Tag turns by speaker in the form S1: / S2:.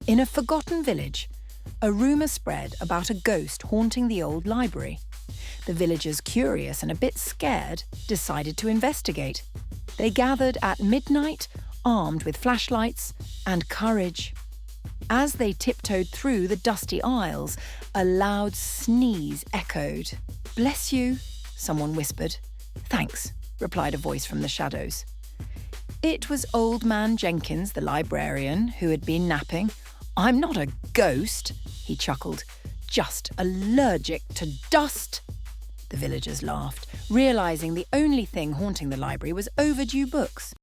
S1: In a forgotten village, a rumour spread about a ghost haunting the old library. The villagers, curious and a bit scared, decided to investigate. They gathered at midnight, armed with flashlights and courage. As they tiptoed through the dusty aisles, a loud sneeze echoed. "Bless you," someone whispered. "Thanks," replied a voice from the shadows. It was Old Man Jenkins, the librarian, who had been napping. "I'm not a ghost," he chuckled. "Just allergic to dust." The villagers laughed, realising the only thing haunting the library was overdue books.